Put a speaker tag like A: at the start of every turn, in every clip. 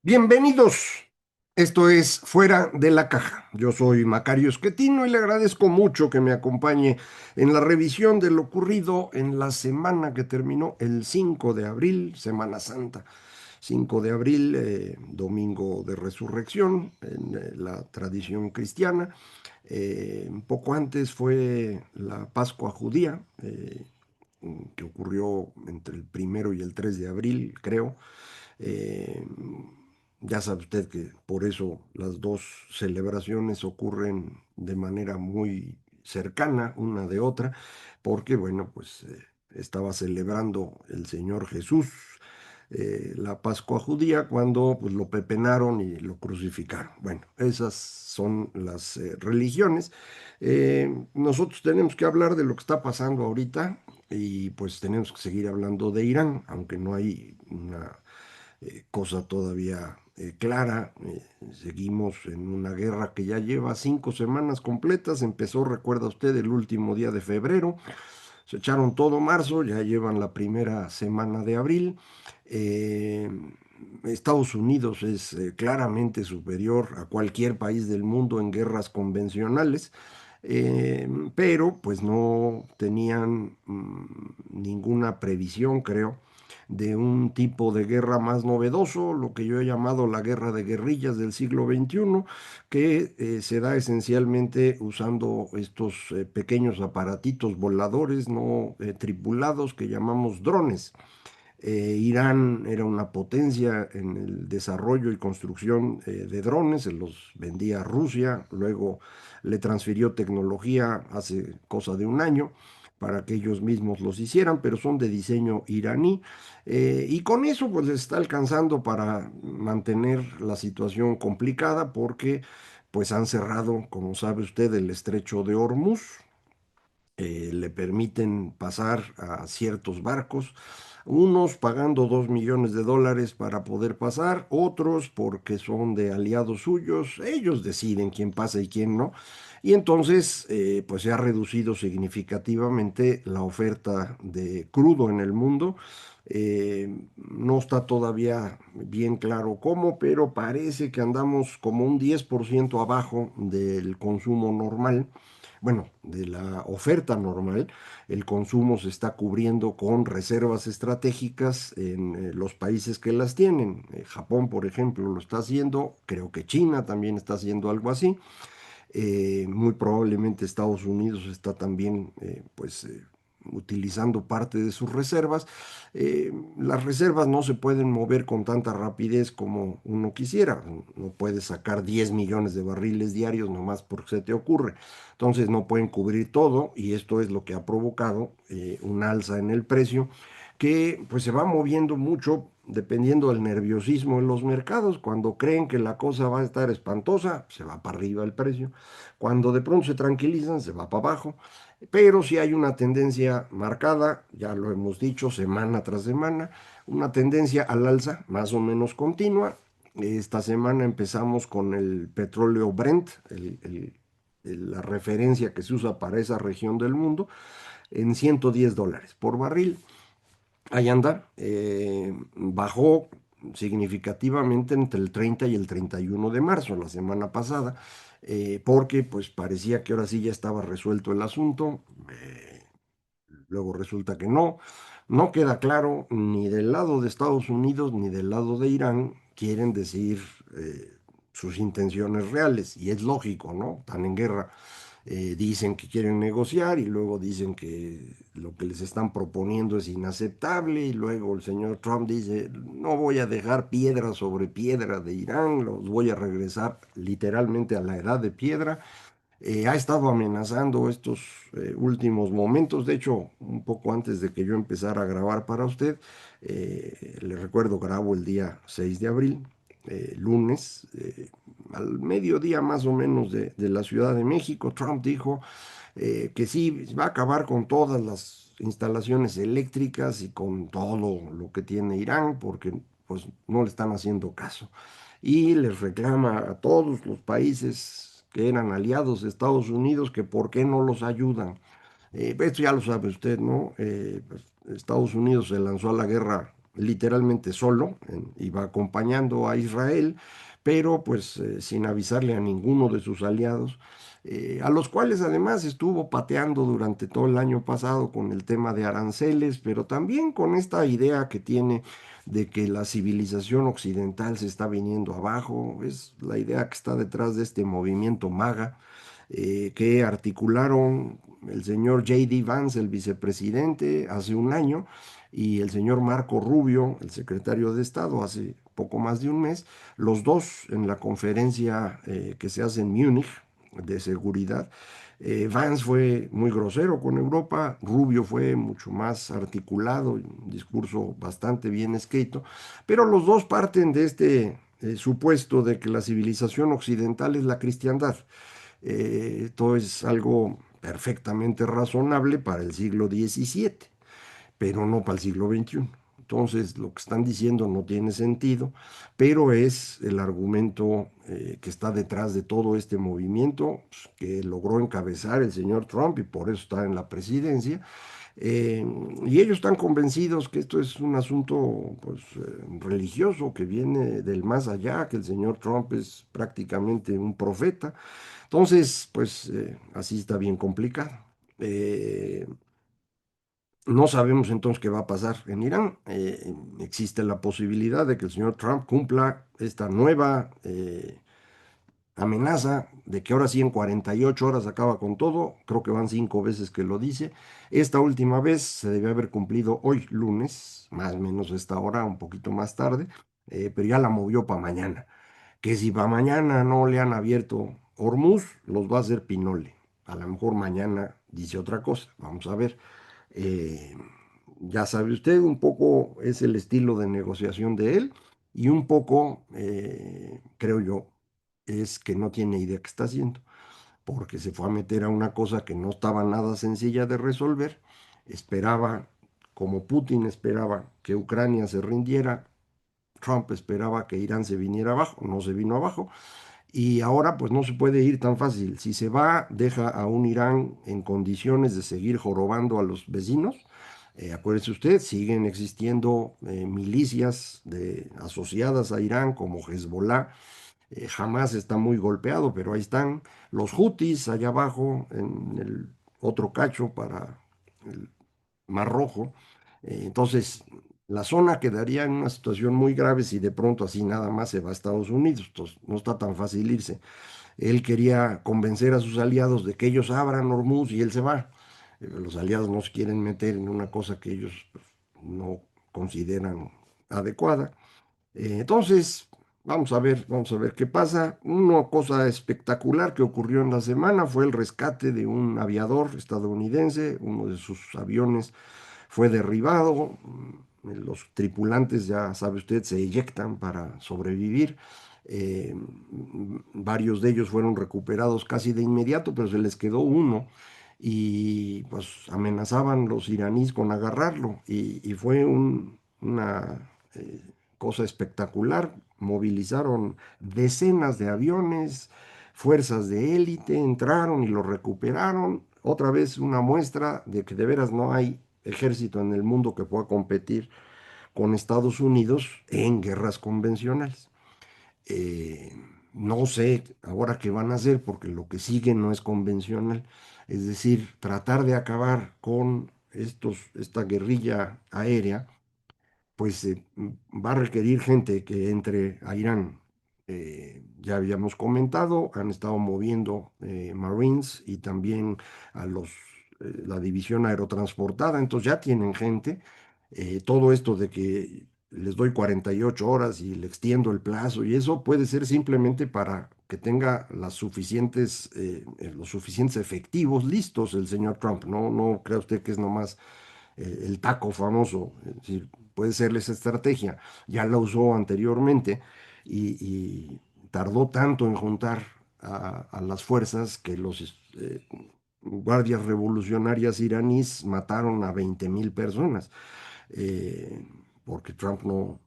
A: Bienvenidos. Esto es Fuera de la Caja. Yo soy Macario Esquetino y le agradezco mucho que me acompañe en la revisión de lo ocurrido en la semana que terminó el 5 de abril, Semana Santa. 5 de abril, domingo de resurrección en la tradición cristiana. Un poco antes fue la Pascua judía, que ocurrió entre el 1 y el 3 de abril, creo. Eh, ya sabe usted que por eso las dos celebraciones ocurren de manera muy cercana una de otra, porque bueno, pues estaba celebrando el Señor Jesús la Pascua judía cuando pues, lo pepenaron y lo crucificaron. Bueno, esas son las religiones. Nosotros tenemos que hablar de lo que está pasando ahorita y pues tenemos que seguir hablando de Irán, aunque no hay una cosa todavía clara. Seguimos en una guerra que ya lleva 5 semanas completas. Empezó, recuerda usted, el último día de febrero. Se echaron todo marzo, ya llevan la primera semana de abril. Eh, Estados Unidos es claramente superior a cualquier país del mundo en guerras convencionales, pero pues no tenían ninguna previsión, creo, de un tipo de guerra más novedoso, lo que yo he llamado la guerra de guerrillas del siglo XXI, que se da esencialmente usando estos pequeños aparatitos voladores no tripulados que llamamos drones. Irán era una potencia en el desarrollo y construcción de drones, se los vendía a Rusia, luego le transfirió tecnología hace cosa de un año para que ellos mismos los hicieran, pero son de diseño iraní. Y con eso pues les está alcanzando para mantener la situación complicada porque pues han cerrado, como sabe usted, el estrecho de Hormuz. Le permiten pasar a ciertos barcos, unos pagando $2 millones para poder pasar, otros porque son de aliados suyos, ellos deciden quién pasa y quién no. Y entonces, pues se ha reducido significativamente la oferta de crudo en el mundo. No está todavía bien claro cómo, pero parece que andamos como un 10% abajo del consumo normal, bueno, de la oferta normal. El consumo se está cubriendo con reservas estratégicas en los países que las tienen. Japón, por ejemplo, lo está haciendo, creo que China también está haciendo algo así. Muy probablemente Estados Unidos está también, pues, utilizando parte de sus reservas. Las reservas no se pueden mover con tanta rapidez como uno quisiera. No puedes sacar 10 millones de barriles diarios nomás porque se te ocurre. Entonces no pueden cubrir todo y esto es lo que ha provocado un alza en el precio que pues se va moviendo mucho dependiendo del nerviosismo en los mercados. Cuando creen que la cosa va a estar espantosa, se va para arriba el precio. Cuando de pronto se tranquilizan, se va para abajo. Pero si hay una tendencia marcada, ya lo hemos dicho semana tras semana, una tendencia al alza más o menos continua. Esta semana empezamos con el petróleo Brent, la referencia que se usa para esa región del mundo, en $110 por barril. Ahí anda, bajó significativamente entre el 30 y el 31 de marzo, la semana pasada, porque pues parecía que ahora sí ya estaba resuelto el asunto. Luego resulta que no. No queda claro ni del lado de Estados Unidos ni del lado de Irán quieren decir sus intenciones reales. Y es lógico, ¿no? Están en guerra. Dicen que quieren negociar y luego dicen que lo que les están proponiendo es inaceptable y luego el señor Trump dice, no voy a dejar piedra sobre piedra de Irán, los voy a regresar literalmente a la edad de piedra. Ha estado amenazando estos últimos momentos. De hecho, un poco antes de que yo empezara a grabar para usted, le recuerdo, grabo el día 6 de abril, lunes, al mediodía más o menos de la Ciudad de México. Trump dijo que sí, va a acabar con todas las instalaciones eléctricas y con todo lo que tiene Irán, porque pues no le están haciendo caso. Y les reclama a todos los países que eran aliados de Estados Unidos que por qué no los ayudan. Esto ya lo sabe usted, ¿no? Pues, Estados Unidos se lanzó a la guerra literalmente solo, iba acompañando a Israel, pero pues sin avisarle a ninguno de sus aliados, a los cuales además estuvo pateando durante todo el año pasado con el tema de aranceles, pero también con esta idea que tiene de que la civilización occidental se está viniendo abajo. Es la idea que está detrás de este movimiento MAGA, que articularon el señor J.D. Vance, el vicepresidente, hace un año, y el señor Marco Rubio, el secretario de Estado, hace poco más de un mes, los dos en la conferencia que se hace en Múnich de seguridad. Vance fue muy grosero con Europa, Rubio fue mucho más articulado, un discurso bastante bien escrito, pero los dos parten de este supuesto de que la civilización occidental es la cristiandad. Esto es algo perfectamente razonable para el siglo XVII, pero no para el siglo XXI. Entonces, lo que están diciendo no tiene sentido, pero es el argumento que está detrás de todo este movimiento, pues, que logró encabezar el señor Trump y por eso está en la presidencia. Eh, y ellos están convencidos que esto es un asunto pues, religioso que viene del más allá, que el señor Trump es prácticamente un profeta. Entonces, pues así está bien complicado. Eh, no sabemos entonces qué va a pasar en Irán. Existe la posibilidad de que el señor Trump cumpla esta nueva amenaza de que ahora sí en 48 horas acaba con todo. Creo que van 5 veces que lo dice. Esta última vez se debe haber cumplido hoy lunes, más o menos esta hora, un poquito más tarde, pero ya la movió para mañana. Que si para mañana no le han abierto Hormuz, los va a hacer Pinole. A lo mejor mañana dice otra cosa. Vamos a ver. Eh, ya sabe usted, un poco es el estilo de negociación de él y un poco, creo yo, es que no tiene idea qué está haciendo, porque se fue a meter a una cosa que no estaba nada sencilla de resolver. Esperaba, como Putin esperaba, que Ucrania se rindiera. Trump esperaba que Irán se viniera abajo, no se vino abajo. Y ahora pues no se puede ir tan fácil. Si se va, deja a un Irán en condiciones de seguir jorobando a los vecinos. Acuérdese usted, siguen existiendo milicias asociadas a Irán como Hezbollah. Hamas está muy golpeado, pero ahí están los Houthis allá abajo en el otro cacho para el Mar Rojo. Entonces, la zona quedaría en una situación muy grave si de pronto así nada más se va a Estados Unidos. Entonces, no está tan fácil irse. Él quería convencer a sus aliados de que ellos abran Hormuz y él se va. Los aliados no se quieren meter en una cosa que ellos pues, no consideran adecuada. Entonces, vamos a ver qué pasa. Una cosa espectacular que ocurrió en la semana fue el rescate de un aviador estadounidense. Uno de sus aviones fue derribado. Los tripulantes, ya sabe usted, se eyectan para sobrevivir. Varios de ellos fueron recuperados casi de inmediato, pero se les quedó uno y pues amenazaban los iraníes con agarrarlo y fue una cosa espectacular. Movilizaron decenas de aviones, fuerzas de élite, entraron y lo recuperaron. Otra vez una muestra de que de veras no hay ejército en el mundo que pueda competir con Estados Unidos en guerras convencionales. Eh, no sé ahora qué van a hacer porque lo que sigue no es convencional. Es decir, tratar de acabar con esta guerrilla aérea pues va a requerir gente que entre a Irán. Ya habíamos comentado, han estado moviendo Marines y también a la división aerotransportada, entonces ya tienen gente. Todo esto de que les doy 48 horas y le extiendo el plazo y eso puede ser simplemente para que tenga los suficientes efectivos listos el señor Trump. No, no crea usted que es nomás el taco famoso, es decir, puede ser esa estrategia, ya la usó anteriormente y tardó tanto en juntar a las fuerzas que los guardias revolucionarias iraníes mataron a 20.000 personas, eh, porque Trump no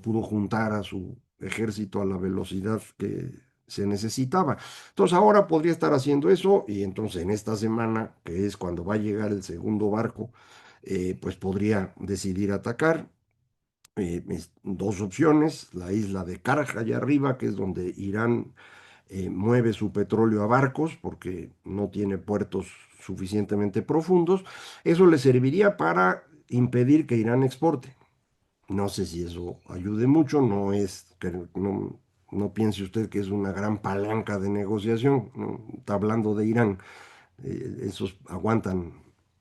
A: pudo juntar a su ejército a la velocidad que se necesitaba. Entonces ahora podría estar haciendo eso y entonces en esta semana, que es cuando va a llegar el segundo barco, pues podría decidir atacar. Dos opciones: la isla de Karja allá arriba, que es donde Irán mueve su petróleo a barcos porque no tiene puertos suficientemente profundos. Eso le serviría para impedir que Irán exporte. No sé si eso ayude mucho, no piense usted que es una gran palanca de negociación, ¿no? Está hablando de Irán, esos aguantan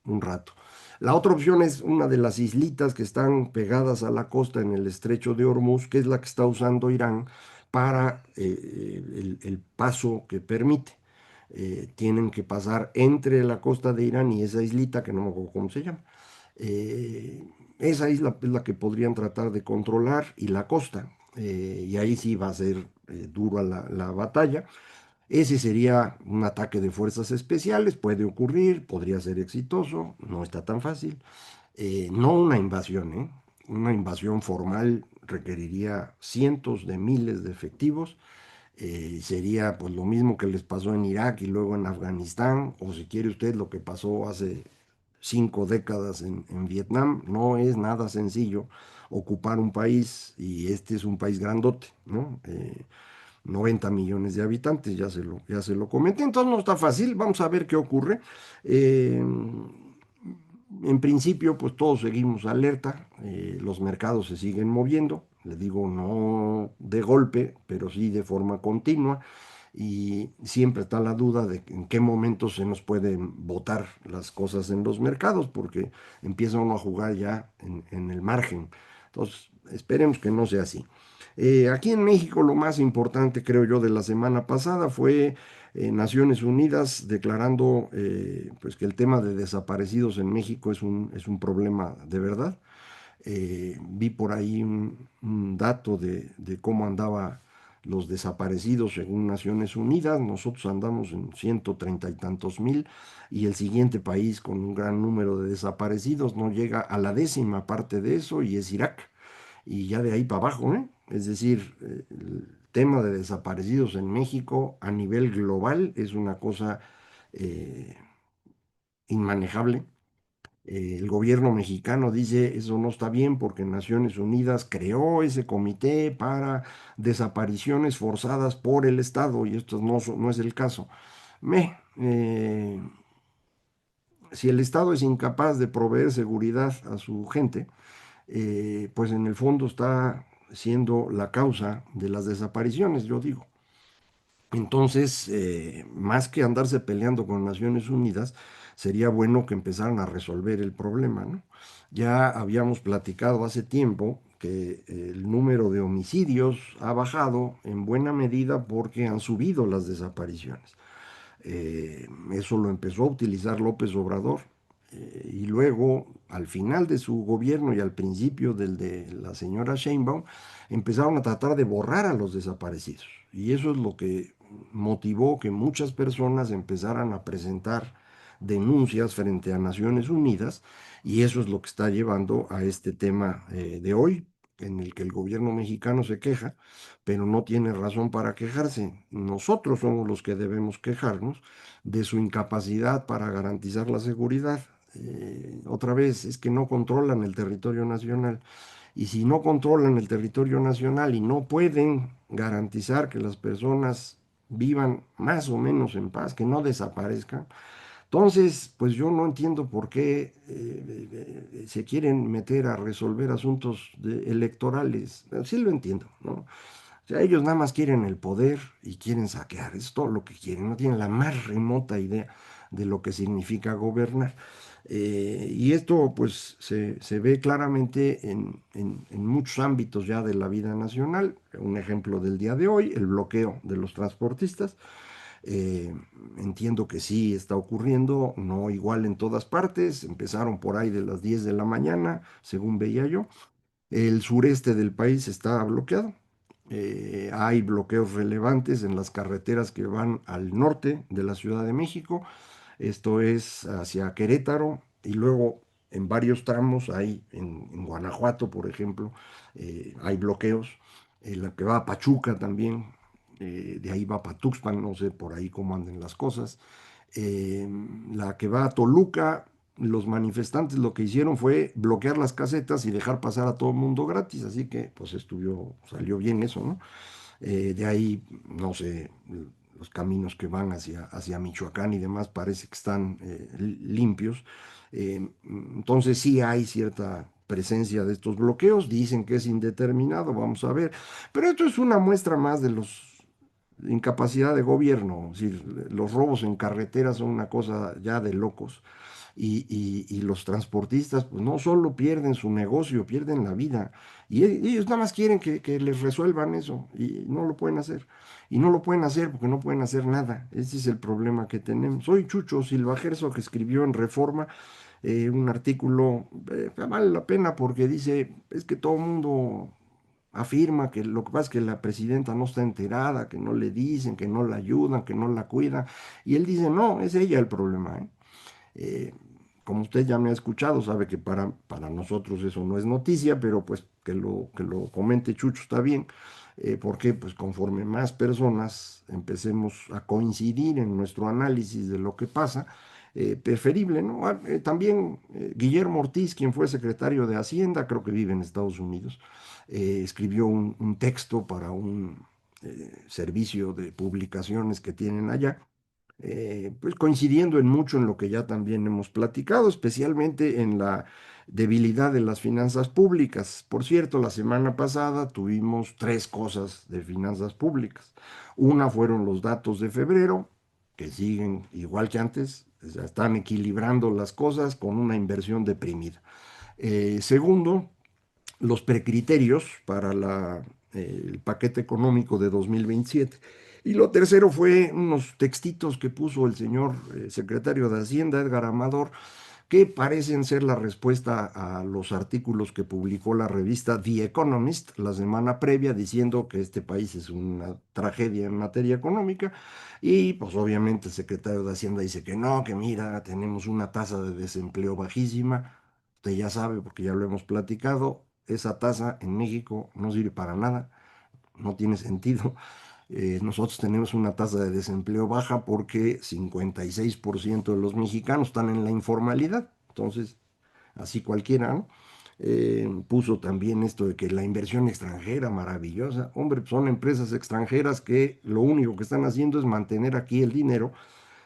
A: un rato. La otra opción es una de las islitas que están pegadas a la costa en el estrecho de Hormuz, que es la que está usando Irán para el paso que permite. Tienen que pasar entre la costa de Irán y esa islita, que no me acuerdo cómo se llama. Eh, Esa isla es la que podrían tratar de controlar y la costa. Y ahí sí va a ser dura la batalla. Ese sería un ataque de fuerzas especiales, puede ocurrir, podría ser exitoso, no está tan fácil. No una invasión, ¿eh? Una invasión formal requeriría cientos de miles de efectivos. Sería pues lo mismo que les pasó en Irak y luego en Afganistán, o si quiere usted lo que pasó hace 5 décadas en Vietnam. No es nada sencillo ocupar un país, y este es un país grandote, ¿no? 90 millones de habitantes, ya se lo comenté, entonces no está fácil, vamos a ver qué ocurre. Eh, en principio, pues todos seguimos alerta, los mercados se siguen moviendo, le digo, no de golpe, pero sí de forma continua, y siempre está la duda de en qué momento se nos pueden botar las cosas en los mercados, porque empieza uno a jugar ya en el margen. Entonces, esperemos que no sea así. Aquí en México lo más importante, creo yo, de la semana pasada fue Naciones Unidas declarando pues que el tema de desaparecidos en México es un problema de verdad. Vi por ahí un dato de cómo andaba los desaparecidos según Naciones Unidas. Nosotros andamos en 130 y tantos mil, y el siguiente país con un gran número de desaparecidos no llega a la décima parte de eso, y es Irak. Y ya de ahí para abajo, ¿eh? Es decir, el tema de desaparecidos en México a nivel global es una cosa eh, inmanejable. El gobierno mexicano dice eso no está bien porque Naciones Unidas creó ese comité para desapariciones forzadas por el Estado, y esto no es el caso. Si el Estado es incapaz de proveer seguridad a su gente, pues en el fondo está siendo la causa de las desapariciones, yo digo. Entonces, más que andarse peleando con Naciones Unidas, sería bueno que empezaran a resolver el problema, ¿no? Ya habíamos platicado hace tiempo que el número de homicidios ha bajado en buena medida porque han subido las desapariciones. Eso lo empezó a utilizar López Obrador. Y luego, al final de su gobierno y al principio del de la señora Sheinbaum, empezaron a tratar de borrar a los desaparecidos. Y eso es lo que motivó que muchas personas empezaran a presentar denuncias frente a Naciones Unidas, y eso es lo que está llevando a este tema de hoy, en el que el gobierno mexicano se queja, pero no tiene razón para quejarse. Nosotros somos los que debemos quejarnos de su incapacidad para garantizar la seguridad. Otra vez, es que no controlan el territorio nacional. Y si no controlan el territorio nacional y no pueden garantizar que las personas vivan más o menos en paz, que no desaparezcan, entonces, pues yo no entiendo por qué se quieren meter a resolver asuntos electorales. Sí lo entiendo, ¿no? O sea, ellos nada más quieren el poder y quieren saquear, es todo lo que quieren, no tienen la más remota idea de lo que significa gobernar. Y esto pues se ve claramente en muchos ámbitos ya de la vida nacional. Un ejemplo del día de hoy, el bloqueo de los transportistas. Eh, Entiendo que sí está ocurriendo, no igual en todas partes. Empezaron por ahí de las 10 de la mañana, según veía yo. El sureste del país está bloqueado. Hay bloqueos relevantes en las carreteras que van al norte de la Ciudad de México, esto es hacia Querétaro, y luego en varios tramos, hay en Guanajuato, por ejemplo, hay bloqueos. La que va a Pachuca también, de ahí va para Tuxpan, no sé por ahí cómo anden las cosas. La que va a Toluca, los manifestantes lo que hicieron fue bloquear las casetas y dejar pasar a todo el mundo gratis, así que pues salió bien eso, ¿no? De ahí, no sé, los caminos que van hacia Michoacán y demás parece que están limpios. Entonces sí hay cierta presencia de estos bloqueos, dicen que es indeterminado, vamos a ver, pero esto es una muestra más de los incapacidad de gobierno, es decir, los robos en carretera son una cosa ya de locos. Y los transportistas, pues no solo pierden su negocio, pierden la vida. Y ellos nada más quieren que les resuelvan eso y no lo pueden hacer. Y no lo pueden hacer porque no pueden hacer nada. Ese es el problema que tenemos. Soy Chucho Silva Gerso, que escribió en Reforma un artículo, vale la pena porque dice, es que todo el mundo afirma que lo que pasa es que la presidenta no está enterada, que no le dicen, que no la ayudan, que no la cuidan. Y él dice, no, es ella el problema, ¿eh? Eh, Como usted ya me ha escuchado, sabe que para nosotros eso no es noticia, pero pues que lo comente Chucho está bien, porque pues conforme más personas empecemos a coincidir en nuestro análisis de lo que pasa, preferible, ¿no? También Guillermo Ortiz, quien fue secretario de Hacienda, creo que vive en Estados Unidos, escribió un texto para un servicio de publicaciones que tienen allá, pues coincidiendo en mucho en lo que ya también hemos platicado, especialmente en la debilidad de las finanzas públicas. Por cierto, la semana pasada tuvimos tres cosas de finanzas públicas. Una fueron los datos de febrero, que siguen igual que antes, o sea, están equilibrando las cosas con una inversión deprimida. Segundo, los precriterios para el paquete económico de 2027. Y lo tercero fue unos textitos que puso el señor secretario de Hacienda, Edgar Amador, que parecen ser la respuesta a los artículos que publicó la revista The Economist la semana previa, diciendo que este país es una tragedia en materia económica. Y pues obviamente el secretario de Hacienda dice que no, que mira, tenemos una tasa de desempleo bajísima. Usted ya sabe, porque ya lo hemos platicado, esa tasa en México no sirve para nada, no tiene sentido. Nosotros tenemos una tasa de desempleo baja porque 56% de los mexicanos están en la informalidad. Entonces, así cualquiera, ¿no? Puso también esto de que la inversión extranjera maravillosa. Hombre, pues son empresas extranjeras que lo único que están haciendo es mantener aquí el dinero,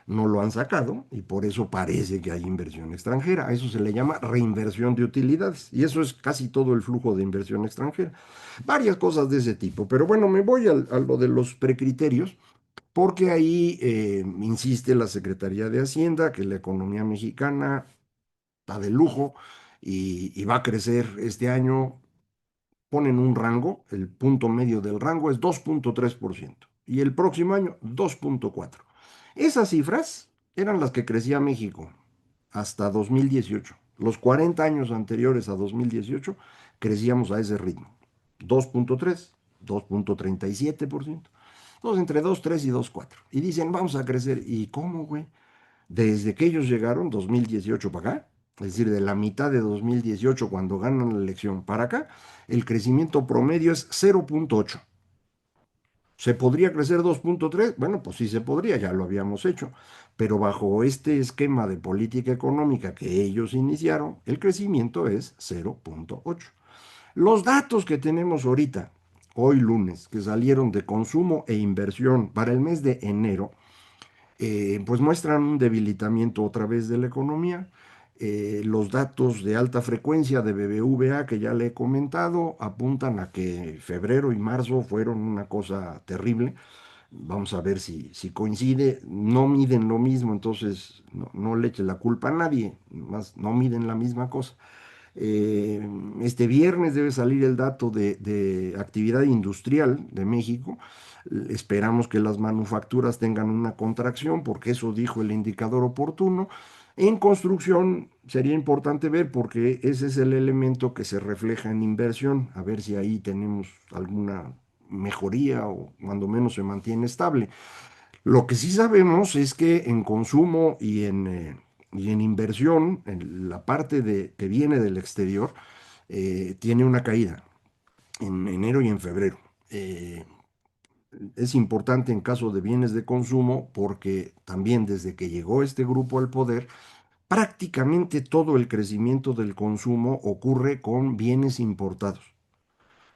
A: no lo han sacado y por eso parece que hay inversión extranjera. A eso se le llama reinversión de utilidades y eso es casi todo el flujo de inversión extranjera. Varias cosas de ese tipo, pero bueno, me voy a lo de los precriterios porque ahí insiste la Secretaría de Hacienda que la economía mexicana está de lujo y va a crecer este año. Ponen un rango, el punto medio del rango es 2,3% y el próximo año 2,4%. Esas cifras eran las que crecía México hasta 2018. Los 40 años anteriores a 2018 crecíamos a ese ritmo. 2,3, 2,37%. Entonces entre 2,3 y 2,4. Y dicen, vamos a crecer. ¿Y cómo, güey? Desde que ellos llegaron, 2018 para acá, es decir, de la mitad de 2018 cuando ganan la elección para acá, el crecimiento promedio es 0,8. ¿Se podría crecer 2,3? Bueno, pues sí se podría, ya lo habíamos hecho, pero bajo este esquema de política económica que ellos iniciaron, el crecimiento es 0,8. Los datos que tenemos ahorita, hoy lunes, que salieron de consumo e inversión para el mes de enero, pues muestran un debilitamiento otra vez de la economía. Los datos de alta frecuencia de BBVA que ya le he comentado apuntan a que febrero y marzo fueron una cosa terrible. Vamos a ver si coincide. No miden lo mismo, entonces no le eche la culpa a nadie, más no miden la misma cosa. Eh, este viernes debe salir el dato de actividad industrial de México. Esperamos que las manufacturas tengan una contracción, porque eso dijo el indicador oportuno. En construcción sería importante ver, porque ese es el elemento que se refleja en inversión, a ver si ahí tenemos alguna mejoría o cuando menos se mantiene estable. Lo que sí sabemos es que en consumo y en inversión, en la parte que viene del exterior, tiene una caída en enero y en febrero. Eh, es importante en caso de bienes de consumo porque también desde que llegó este grupo al poder, Prácticamente todo el crecimiento del consumo ocurre con bienes importados.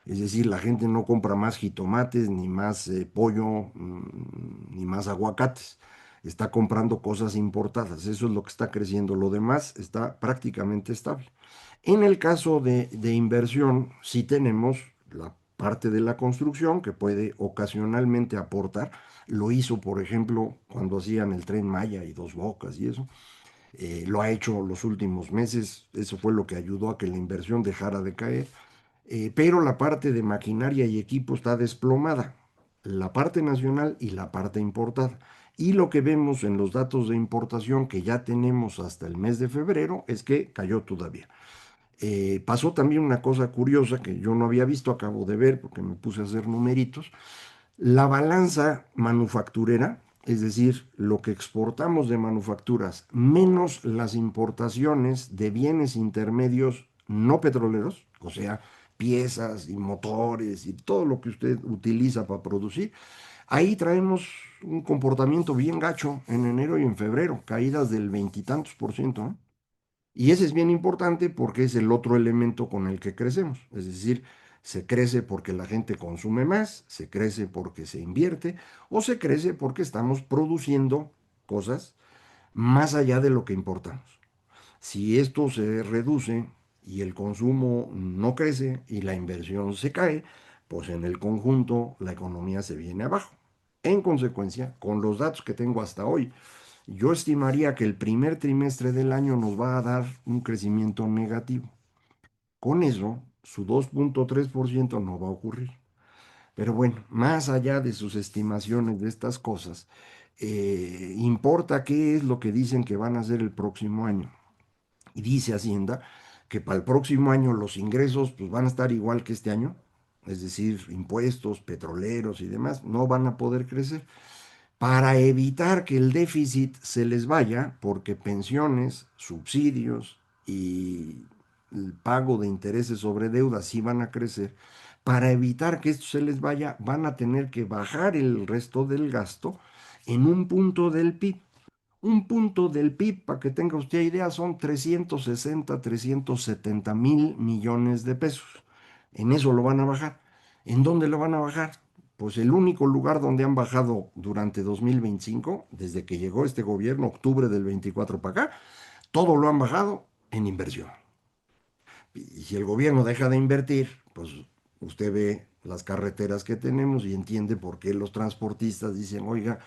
A: Es decir, la gente no compra más jitomates, ni más pollo, ni más aguacates. Está comprando cosas importadas. Eso es lo que está creciendo. Lo demás está prácticamente estable. En el caso de inversión, sí tenemos la parte de la construcción que puede ocasionalmente aportar. Lo hizo, por ejemplo, cuando hacían el Tren Maya y Dos Bocas y eso. Lo ha hecho los últimos meses. Eso fue lo que ayudó a que la inversión dejara de caer. Pero la parte de maquinaria y equipo está desplomada, la parte nacional y la parte importada. Y lo que vemos en los datos de importación que ya tenemos hasta el mes de febrero es que cayó todavía. Pasó también una cosa curiosa que yo no había visto, acabo de ver porque me puse a hacer numeritos. La balanza manufacturera, es decir, lo que exportamos de manufacturas menos las importaciones de bienes intermedios no petroleros, o sea, piezas y motores y todo lo que usted utiliza para producir, ahí traemos un comportamiento bien gacho en enero y en febrero, caídas del veintitantos por ciento, ¿no? Y ese es bien importante porque es el otro elemento con el que crecemos. Es decir, se crece porque la gente consume más, se crece porque se invierte o se crece porque estamos produciendo cosas más allá de lo que importamos. Si esto se reduce y el consumo no crece y la inversión se cae, pues en el conjunto la economía se viene abajo. En consecuencia, con los datos que tengo hasta hoy, yo estimaría que el primer trimestre del año nos va a dar un crecimiento negativo. Con eso, su 2,3% no va a ocurrir. Pero bueno, más allá de sus estimaciones de estas cosas, importa qué es lo que dicen que van a hacer el próximo año. Y dice Hacienda que para el próximo año los ingresos pues, van a estar igual que este año, es decir, impuestos, petroleros y demás, no van a poder crecer para evitar que el déficit se les vaya, porque pensiones, subsidios y el pago de intereses sobre deuda sí van a crecer. Para evitar que esto se les vaya, van a tener que bajar el resto del gasto en un punto del PIB. Un punto del PIB, para que tenga usted idea, son 360, 370 mil millones de pesos. En eso lo van a bajar. ¿En dónde lo van a bajar? Pues el único lugar donde han bajado durante 2025, desde que llegó este gobierno, octubre del 24 para acá, todo lo han bajado en inversión. Y si el gobierno deja de invertir, pues usted ve las carreteras que tenemos y entiende por qué los transportistas dicen, oiga,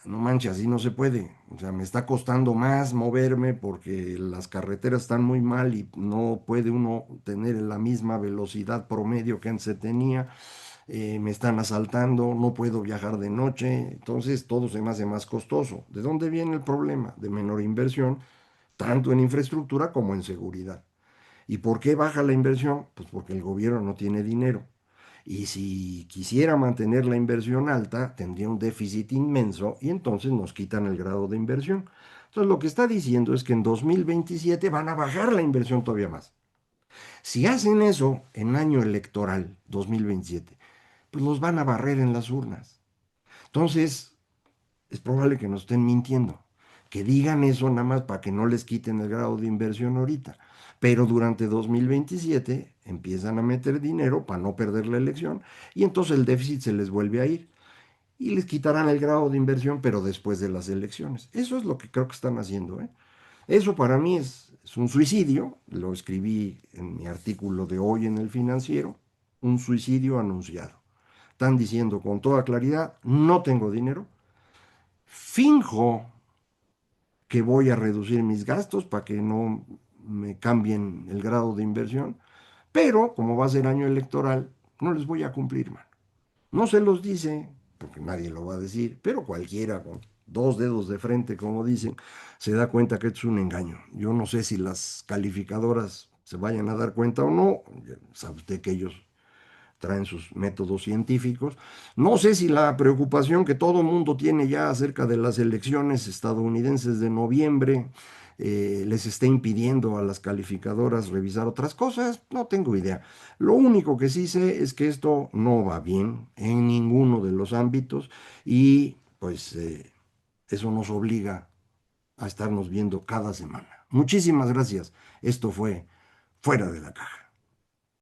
A: no manches, así no se puede. O sea, me está costando más moverme porque las carreteras están muy mal y no puede uno tener la misma velocidad promedio que antes se tenía. Me están asaltando, no puedo viajar de noche. Entonces todo se me hace más costoso. ¿De dónde viene el problema? De menor inversión, tanto en infraestructura como en seguridad. ¿Y por qué baja la inversión? Pues porque el gobierno no tiene dinero. Y si quisiera mantener la inversión alta, tendría un déficit inmenso y entonces nos quitan el grado de inversión. Entonces lo que está diciendo es que en 2027 van a bajar la inversión todavía más. Si hacen eso en año electoral 2027, pues nos van a barrer en las urnas. Entonces es probable que nos estén mintiendo, que digan eso nada más para que no les quiten el grado de inversión ahorita. Pero durante 2027 empiezan a meter dinero para no perder la elección y entonces el déficit se les vuelve a ir y les quitarán el grado de inversión, pero después de las elecciones. Eso es lo que creo que están haciendo, ¿eh? Eso para mí es un suicidio, lo escribí en mi artículo de hoy en el Financiero, un suicidio anunciado. Están diciendo con toda claridad, no tengo dinero, finjo que voy a reducir mis gastos para que no me cambien el grado de inversión, pero como va a ser año electoral, no les voy a cumplir, mano. No se los dice, porque nadie lo va a decir, pero cualquiera con dos dedos de frente, como dicen, se da cuenta que esto es un engaño. Yo no sé si las calificadoras se vayan a dar cuenta o no, sabe usted que ellos traen sus métodos científicos. No sé si la preocupación que todo mundo tiene ya acerca de las elecciones estadounidenses de noviembre les está impidiendo a las calificadoras revisar otras cosas, no tengo idea. Lo único que sí sé es que esto no va bien en ninguno de los ámbitos y pues eso nos obliga a estarnos viendo cada semana. Muchísimas gracias. Esto fue Fuera de la Caja.